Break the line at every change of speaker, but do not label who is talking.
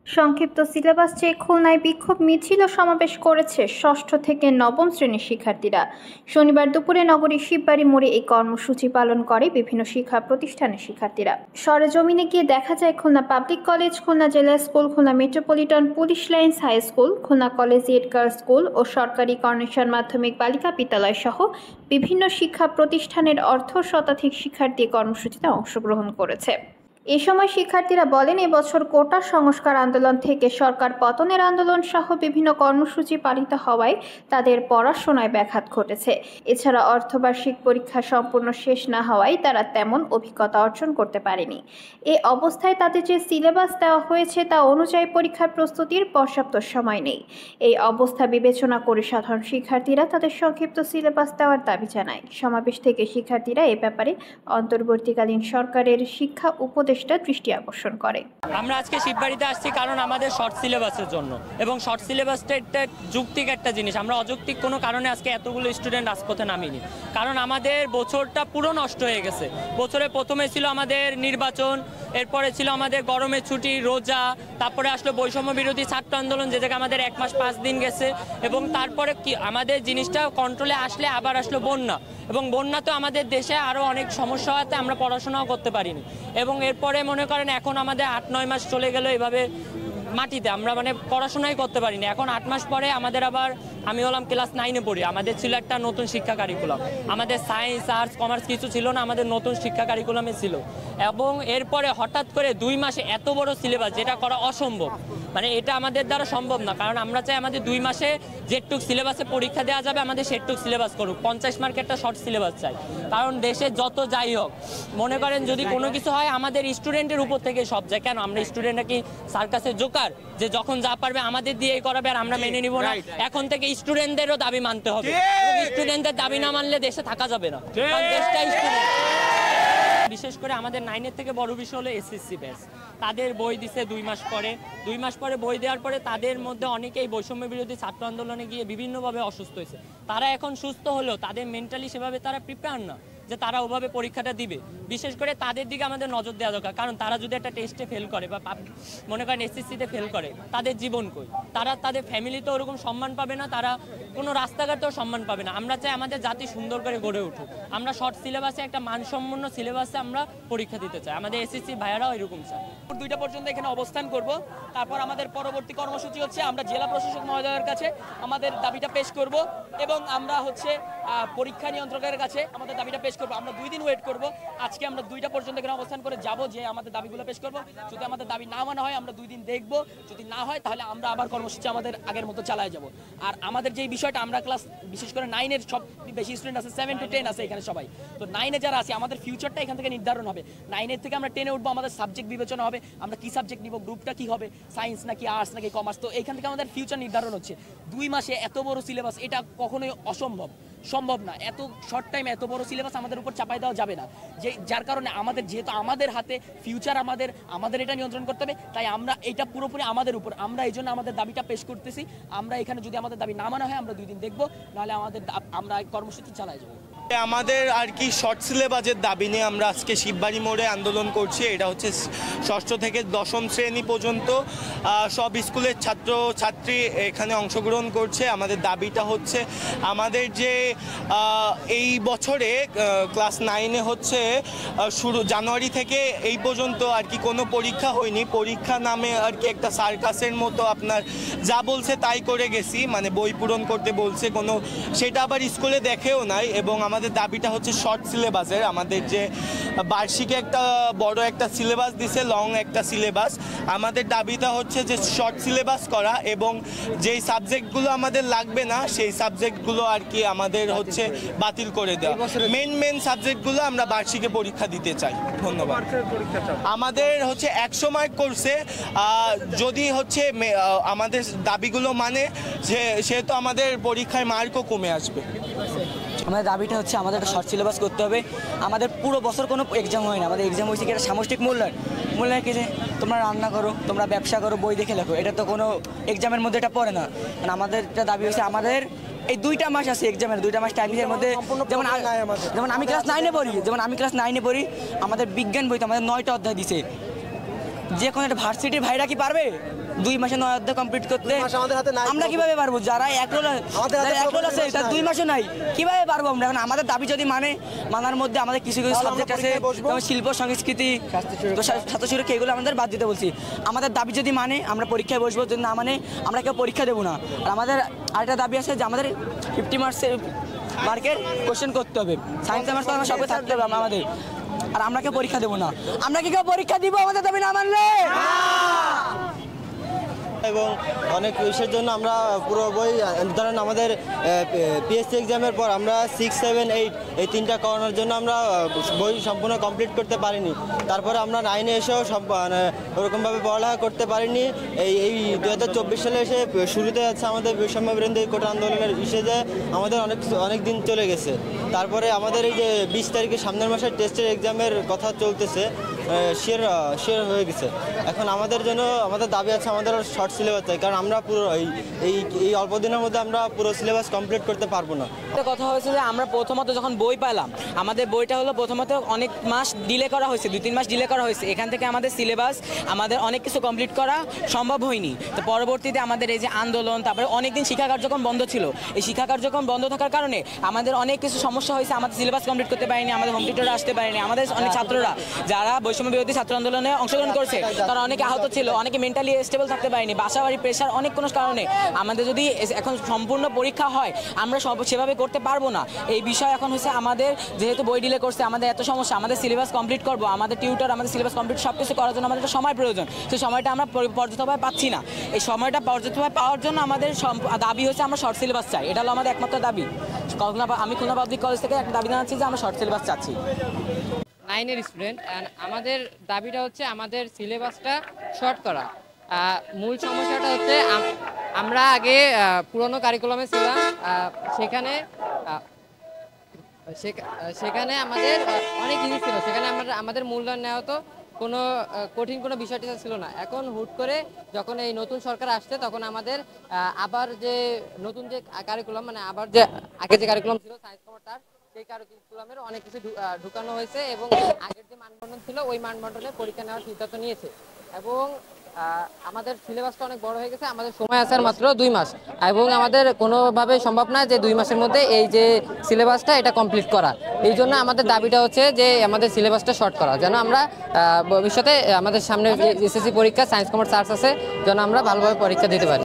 সংক্ষিপ্ত সিলেবাস চেয়ে খুলনায় বিক্ষোভ মিছিল ও সমাবেশ করেছে ষষ্ঠ থেকে নবম শ্রেণীর শিক্ষার্থীরা। শনিবার দুপুরে নগরীর শিববাড়ি মোড়ে এই কর্মসূচি পালন করে বিভিন্ন শিক্ষা প্রতিষ্ঠানের শিক্ষার্থীরা। সরেজমিনে গিয়ে দেখা যায় খুলনা পাবলিক কলেজ, খুলনা জেলা school, Khulna metropolitan police lines high school, Khulna collegiate girls school ও সরকারি কর্নেশন মাধ্যমিক বালিকা বিদ্যালয় সহ বিভিন্ন শিক্ষা প্রতিষ্ঠানের অর্ধ শতাধিক শিক্ষার্থী কর্মসূচিতে অংশগ্রহণ করেছে। এ সময় শিক্ষার্থীরা বলেন, এবছর কোটা সংস্কার আন্দোলন থেকে সরকার পতনের আন্দোলন সহ বিভিন্ন কর্মসূচি পালিত হওয়ায় তাদের পড়াশোনায় ব্যাঘাত ঘটেছে। এছাড়া অর্ধবার্ষিক পরীক্ষা সম্পূর্ণ শেষ না হওয়ায় তারা তেমন অভিজ্ঞতা অর্জন করতে পারেনি। এ অবস্থায় তাদের যে সিলেবাস দেওয়া হয়েছে তা অনুযায়ী পরীক্ষার প্রস্তুতির পর্যাপ্ত সময় নেই। এই অবস্থা বিবেচনা করে সাধারণ শিক্ষার্থীরা তাদের সংক্ষিপ্ত সিলেবাস দেওয়ার দাবি জানায়। সমাবেশ থেকে শিক্ষার্থীরা এ ব্যাপারে অন্তর্বর্তীকালীন সরকারের শিক্ষা উপদেষ্টা দৃষ্টি আকর্ষণ করে।
আমরা আজকে শিববাড়িতে আসছি কারণ আমাদের শর্ট সিলেবাসের জন্য, এবং শর্ট সিলেবাসটা একটা যৌক্তিক একটা জিনিস। আমরা অযৌক্তিক কোনো কারণে আজকে এতগুলো স্টুডেন্ট রাজপথে নামিনি, কারণ আমাদের বছরটা পুরো নষ্ট হয়ে গেছে। বছরের প্রথমে ছিল আমাদের নির্বাচন, এরপরে ছিল আমাদের গরমের ছুটি, রোজা, তারপরে আসলো বৈষম্য বিরোধী ছাত্র আন্দোলন, যে জায়গায় আমাদের 1 মাস 5 দিন গেছে, এবং তারপরে কি আমাদের জিনিসটা কন্ট্রোলে আসলে আবার আসলো বন্যা, এবং বন্যা তো আমাদের দেশে আরও অনেক সমস্যা হতে আমরা পড়াশোনাও করতে পারিনি। এবং এরপরে মনে করেন এখন আমাদের 8-9 মাস চলে গেল এভাবে মাটিতে, আমরা মানে পড়াশোনাই করতে পারিনি। এখন 8 মাস পরে আমাদের আবার, আমি হলাম ক্লাস 9-এ পড়ি, আমাদের ছিল একটা নতুন শিক্ষা কারিকুলাম। আমাদের সায়েন্স, আর্টস, কমার্স কিছু ছিল না, আমাদের নতুন শিক্ষা কারিকুলামে ছিল। এবং এরপরে হঠাৎ করে 2 মাসে এত বড় সিলেবাস, যেটা করা অসম্ভব, মানে এটা আমাদের দ্বারা সম্ভব না। কারণ আমরা চাই আমাদের 2 মাসে যেটুক সিলেবাসে পরীক্ষা দেওয়া যাবে আমাদের সেটুক সিলেবাস করুক। 50 মার্কের একটা শর্ট সিলেবাস চাই, কারণ দেশে যত যাই হোক মনে করেন যদি কোনো কিছু হয় আমাদের স্টুডেন্টের উপর থেকে সব যায়। কেন আমরা স্টুডেন্টরা কি সার্কাসের জোকার যে যখন যা পারবে আমাদের দিয়েই করাবে আর আমরা মেনে নিব না? এখন থেকে স্টুডেন্টদেরও দাবি মানতে হবে, স্টুডেন্টদের দাবি না মানলে দেশে থাকা যাবে না, কারণ দেশটাই স্টুডেন্ট। বিশেষ করে আমাদের 9-এর থেকে বড় বিষয় হলো এসএসসি ব্যাচ। তাদের বই দিছে 2 মাস পরে, 2 মাস পরে বই দেওয়ার পরে তাদের মধ্যে অনেকেই বৈষম্য বিরোধী ছাত্র আন্দোলনে গিয়ে বিভিন্নভাবে অসুস্থ হয়েছে। তারা এখন সুস্থ হলেও তাদের মেন্টালি সেভাবে তারা প্রিপেয়ার না যে তারা ওভাবে পরীক্ষাটা দিবে। বিশেষ করে তাদের দিকে আমাদের নজর দেওয়া দরকার, কারণ তারা যদি একটা টেস্টে ফেল করে বা মনে করেন এসএসসিতে ফেল করে, তাদের জীবন কই? তারা তাদের ফ্যামিলিতে ওরকম সম্মান পাবে না, তারা কোনো রাস্তাঘাটেও সম্মান পাবে না। আমরা চাই আমাদের জাতি সুন্দর করে গড়ে উঠুক। আমরা শর্ট সিলেবাসে একটা মানসম্পন্ন সিলেবাসে আমরা পরীক্ষা দিতে চাই, আমাদের এসএসসি ভাইয়ারাও এরকম চায়।
2টা পর্যন্ত এখানে অবস্থান করব, তারপর আমাদের পরবর্তী কর্মসূচি হচ্ছে আমরা জেলা প্রশাসক মহোদয়ের কাছে আমাদের দাবিটা পেশ করব, এবং আমরা হচ্ছে পরীক্ষা নিয়ন্ত্রকের কাছে আমাদের দাবিটা পেশ করব। আমরা 2 দিন ওয়েট করব। আজকে আমরা 2টা পর্যন্ত এখানে অবস্থান করে যাব, যে আমাদের দাবিগুলো পেশ করব। যদি আমাদের দাবি না মানা হয় আমরা 2 দিন দেখব, যদি না হয় তাহলে আমরা আবার কর্মসূচি আমাদের আগের মতো চালায় যাব। আর আমাদের যে বিষয়টা, আমরা ক্লাস বিশেষ করে 9-এর সব বেশি স্টুডেন্ট আছে, 7 to 10 আছে এখানে সবাই। তো 9-এ যারা আছে আমাদের ফিউচারটা এখান থেকে নির্ধারণ হবে। 9-এর থেকে আমরা 10-এ উঠবো, আমাদের সাবজেক্ট বিবেচনা হবে, আমরা কি সাবজেক্ট নিব, গ্রুপটা কি হবে, সায়েন্স নাকি আর্টস নাকি কমার্স। তো এইখান থেকে আমাদের ফিউচার নির্ধারণ হচ্ছে। 2 মাসে এত বড় সিলেবাস, এটা কখনোই সম্ভব না। এত শর্ট টাইমে এত বড় সিলেবাস আমাদের উপর চাপাই দেওয়া যাবে না, যে যার কারণে আমাদের, যেহেতু আমাদের হাতে ফিউচার, আমাদের এটা নিয়ন্ত্রণ করতে হবে। তাই আমরা এটা পুরোপুরি আমাদের উপর, আমরা এই জন্য আমাদের দাবিটা পেশ করতেছি। আমরা এখানে যদি আমাদের দাবি না মানা হয় আমরা 2 দিন দেখবো, নাহলে আমরা কর্মসূচি চালাই যাবো।
আমাদের আর কি শর্ট সিলেবাসের দাবি নিয়ে আমরা আজকে শিববাড়ি মোড়ে আন্দোলন করছি। এটা হচ্ছে ষষ্ঠ থেকে দশম শ্রেণী পর্যন্ত সব স্কুলের ছাত্র ছাত্রী এখানে অংশগ্রহণ করছে। আমাদের দাবিটা হচ্ছে আমাদের যে এই বছরে ক্লাস 9-এ হচ্ছে শুরু জানুয়ারি থেকে এই পর্যন্ত আর কি কোনো পরীক্ষা হয়নি। পরীক্ষা নামে আর কি একটা সার্কাসের মতো আপনার যা বলছে তাই করে গেছি, মানে বই পূরণ করতে বলছে, কোনো সেটা আবার স্কুলে দেখেও নাই। এবং আমাদের দাবিটা হচ্ছে শর্ট সিলেবাসের, আমাদের যে বার্ষিকে একটা বড় একটা সিলেবাস দিছে, লং একটা সিলেবাস, আমাদের দাবিটা হচ্ছে যে শর্ট সিলেবাস করা, এবং যেই সাবজেক্টগুলো আমাদের লাগবে না সেই সাবজেক্টগুলো আর কি আমাদের হচ্ছে বাতিল করে দেওয়া। মেন সাবজেক্টগুলো আমরা বার্ষিকে পরীক্ষা দিতে চাই। ধন্যবাদ। আমাদের হচ্ছে 100 মার্ক করছে, যদি হচ্ছে আমাদের দাবিগুলো মানে সেহেতু আমাদের পরীক্ষায় মার্কও কমে আসবে।
আমাদের দাবিটা হচ্ছে আমাদের একটা শর্ট সিলেবাস করতে হবে। আমাদের পুরো বছর কোনো এক্সাম হয় না, আমাদের এক্সাম হয়েছে কি একটা সামষ্টিক মূল্যায়ন কি, যে তোমরা রান্না করো, তোমরা ব্যবসা করো, বই দেখে লেখো। এটা তো কোনো এক্সামের মধ্যে এটা পড়ে না। মানে আমাদের একটা দাবি হচ্ছে আমাদের এই 2টা মাস আছে এক্সামের, 2টা মাস টাইমের মধ্যে, যেমন আমি ক্লাস 9-এ পড়ি, আমাদের বিজ্ঞান বইতে আমাদের 9টা অধ্যায় দিছে। যে কোনো একটা ভার্সিটির ভাইরা কি পারবে 2 মাসে 9 অধ্যায় কমপ্লিট করতে? আমরা কিভাবে পারবো? যারা একরোল আছে তার 2 মাসও নাই, কিভাবে পারবো আমরা? এখন আমাদের দাবি যদি মানার মধ্যে আমাদের কিছু কিছু সাবজেক্ট আছে, যেমন শিল্প সংস্কৃতি, ছাত্র সুরক্ষা, এগুলো আমাদের বাদ দিতে বলছি। আমাদের দাবি যদি মানে আমরা পরীক্ষায় বসবো, যদি না মানে আমরা কেউ পরীক্ষা দেবো না। আর আমাদের আরেকটা দাবি আছে যে আমাদের 50 মার্কের কোশ্চেন করতে হবে। সায়েন্স আমার আমরা সবাই থাকতে হবে আমাদের, আর আমরা কেউ পরীক্ষা দেবো না। আমরা কি কেউ পরীক্ষা দিব আমাদের দাবি না মানলে?
এবং অনেক বিষয়ের জন্য আমরা পুরো বই, ধরেন আমাদের পিএসসি এক্সামের পর আমরা 6, 7, 8 এই 3টা করানোর জন্য আমরা বই সম্পূর্ণ কমপ্লিট করতে পারিনি। তারপরে আমরা 9-এ এসেও মানে ওরকমভাবে পড়ালেখা করতে পারিনি। এই 2024 সালে এসে শুরুতে আছে আমাদের বৈষম্য বিরোধী কোটা আন্দোলনের যে আমাদের অনেক দিন চলে গেছে। তারপরে আমাদের এই যে 20 তারিখে সামনের মাসের টেস্টের এক্সামের কথা চলতেছে, শেয়ার হয়ে গেছে। এখন আমাদের জন্য আমাদের দাবি আছে আমাদের শর্ট সিলেবাস চাই, কারণ আমরা পুরো এই অল্প দিনের মধ্যে আমরা পুরো সিলেবাস কমপ্লিট করতে পারবো না।
কথা হয়েছে যে আমরা প্রথমত যখন বই পেলাম, আমাদের বইটা হলো প্রথমত অনেক মাস ডিলে করা হয়েছে, 2-3 মাস ডিলে করা হয়েছে। এখান থেকে আমাদের সিলেবাস আমাদের অনেক কিছু কমপ্লিট করা সম্ভব হয়নি। তো পরবর্তীতে আমাদের এই যে আন্দোলন, তারপরে অনেকদিন শিক্ষা কার্যক্রম বন্ধ ছিল। এই শিক্ষা কার্যক্রম বন্ধ থাকার কারণে আমাদের অনেক কিছু সমস্যা হয়েছে। আমাদের সিলেবাস কমপ্লিট করতে পারিনি, আমাদের হোম টিউটররা আসতে পারেনি। আমাদের অনেক ছাত্ররা যারা বৈষম্য বিরোধী ছাত্র আন্দোলনে অংশগ্রহণ করেছে তারা অনেকে আহত ছিল, অনেকে মেন্টালি স্টেবল থাকতে পারেনি, বাসাবাড়ি প্রেশার, অনেক কোনো কারণে আমাদের যদি এখন সম্পূর্ণ পরীক্ষা হয় আমরা সেভাবে করতে পারবো না। এই বিষয় এখন হচ্ছে আমাদের যেহেতু বই ডিলে করছে, আমাদের এত সমস্যা, আমাদের সিলেবাস কমপ্লিট করবো, আমাদের টিউটর, আমাদের সিলেবাস কমপ্লিট সব কিছু করার জন্য আমাদের একটা সময় প্রয়োজন। সেই সময়টা আমরা পর্যাপ্তভাবে পাচ্ছি না। এই সময়টা পর্যাপ্তভাবে পাওয়ার জন্য আমাদের দাবি হচ্ছে আমরা শর্ট সিলেবাস চাই। এটা হলো আমাদের একমাত্র দাবি। আমি খুলনা পাবলিক কলেজ থেকে একটা দাবি জানাচ্ছি যে আমরা শর্ট সিলেবাস চাচ্ছি।
9-এর স্টুডেন্ট, আমাদের দাবিটা হচ্ছে আমাদের সিলেবাসটা শর্ট করা। মূল সমস্যাটা হচ্ছে আমরা আগে পুরনো কারিকুলামে ছিলাম, সেখানে আমাদের অনেক ইজি ছিল, সেখানে আমাদের মূল্যায়ন নেওয়া হতো, কোনো কঠিন কোনো বিষয়টি ছিল না। এখন হুট করে যখন এই নতুন সরকার আসছে তখন আমাদের আবার যে নতুন যে কারিকুলাম, মানে আবার যে আগে যে কারিকুলাম ছিল সায়েন্স কমার্স, সেই কারিকুলামের অনেক কিছু ঢুকানো হয়েছে এবং আগের যে মানবন্ধন ছিল ওই মানবন্ধনে পরীক্ষা নেওয়ার সিদ্ধান্ত নিয়েছে। এবং আমাদের সিলেবাসটা অনেক বড় হয়ে গেছে, আমাদের সময় আছে মাত্র 2 মাস, এবং আমাদের কোনোভাবে সম্ভব না যে 2 মাসের মধ্যে এই যে সিলেবাসটা এটা কমপ্লিট করা। এই জন্য আমাদের দাবিটা হচ্ছে যে আমাদের সিলেবাসটা শর্ট করা, যেন আমরা ভবিষ্যতে আমাদের সামনে এসএসসি পরীক্ষা সায়েন্স কমার্স আর্টস আছে, যেন আমরা ভালোভাবে পরীক্ষা দিতে পারি।